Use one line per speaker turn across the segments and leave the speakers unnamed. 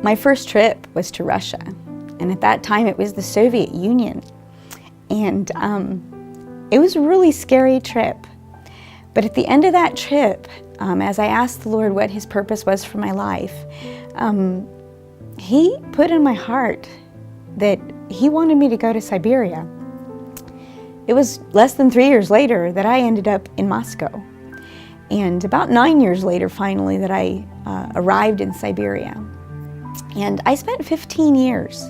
My first trip was to Russia, and at that time it was the Soviet Union. And it was a really scary trip. But at the end of that trip, as I asked the Lord what His purpose was for my life, He put in my heart that He wanted me to go to Siberia. It was less than 3 years later that I ended up in Moscow. And about 9 years later, finally, that I arrived in Siberia. And I spent 15 years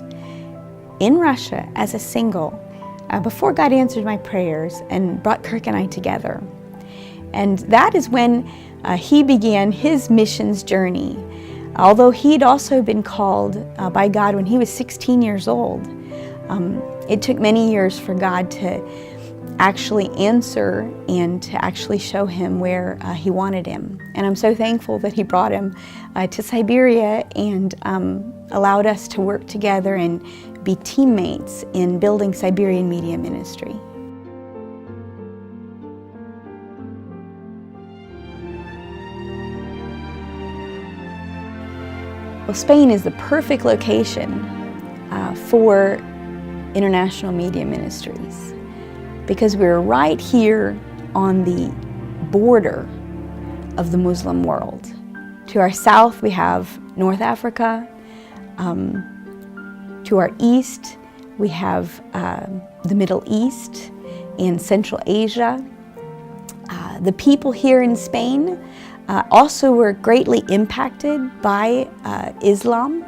in Russia as a single before God answered my prayers and brought Kirk and I together. And that is when he began his missions journey. Although he'd also been called by God when he was 16 years old, it took many years for God to actually answer and to actually show him where He wanted him. And I'm so thankful that He brought him to Siberia and allowed us to work together and be teammates in building Siberian Media Ministry. Well, Spain is the perfect location for international media ministries, because we're right here on the border of the Muslim world. To our south, we have North Africa. To our east, we have the Middle East and Central Asia. The people here in Spain also were greatly impacted by Islam,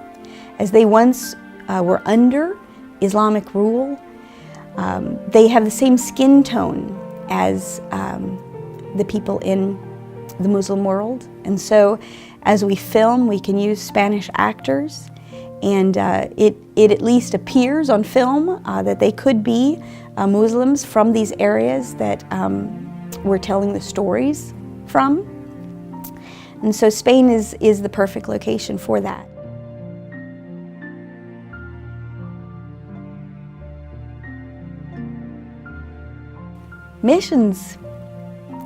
as they once were under Islamic rule. They have the same skin tone as the people in the Muslim world. And so as we film, we can use Spanish actors. And it at least appears on film that they could be Muslims from these areas that we're telling the stories from. And so Spain is the perfect location for that. Missions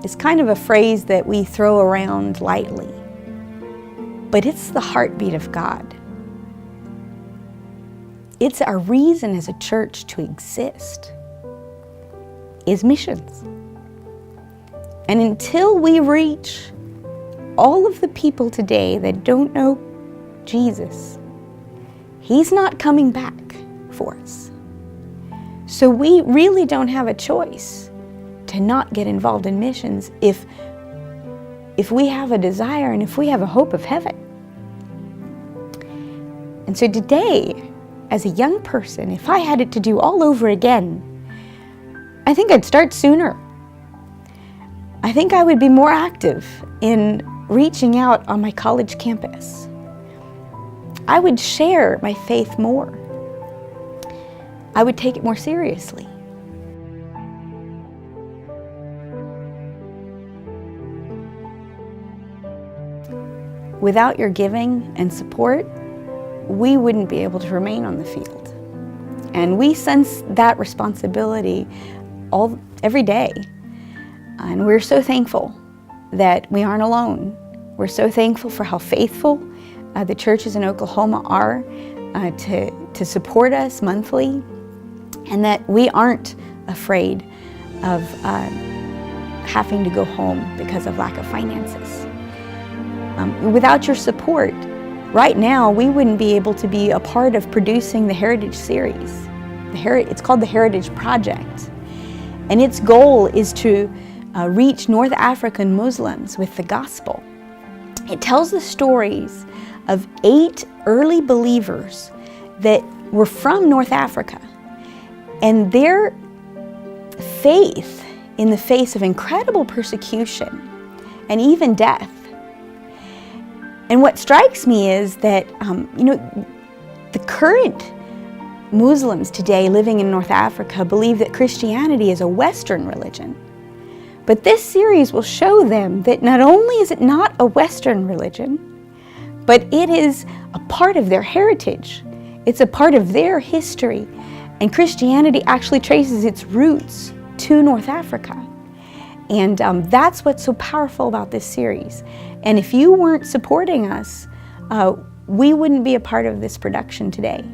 is kind of a phrase that we throw around lightly, but it's the heartbeat of God. It's our reason as a church to exist, is missions. And until we reach all of the people today that don't know Jesus, He's not coming back for us. So we really don't have a choice to not get involved in missions if we have a desire and if we have a hope of heaven. And so today, as a young person, if I had it to do all over again, I think I'd start sooner. I think I would be more active in reaching out on my college campus. I would share my faith more. I would take it more seriously. Without your giving and support, we wouldn't be able to remain on the field. And we sense that responsibility every day. And we're so thankful that we aren't alone. We're so thankful for how faithful the churches in Oklahoma are to support us monthly, and that we aren't afraid of having to go home because of lack of finances. Without your support, right now we wouldn't be able to be a part of producing the Heritage series. It's called the Heritage Project, and its goal is to reach North African Muslims with the gospel. It tells the stories of 8 early believers that were from North Africa, and their faith in the face of incredible persecution and even death. And what strikes me is that, the current Muslims today living in North Africa believe that Christianity is a Western religion. But this series will show them that not only is it not a Western religion, but it is a part of their heritage. It's a part of their history. And Christianity actually traces its roots to North Africa. And that's what's so powerful about this series. And if you weren't supporting us, we wouldn't be a part of this production today.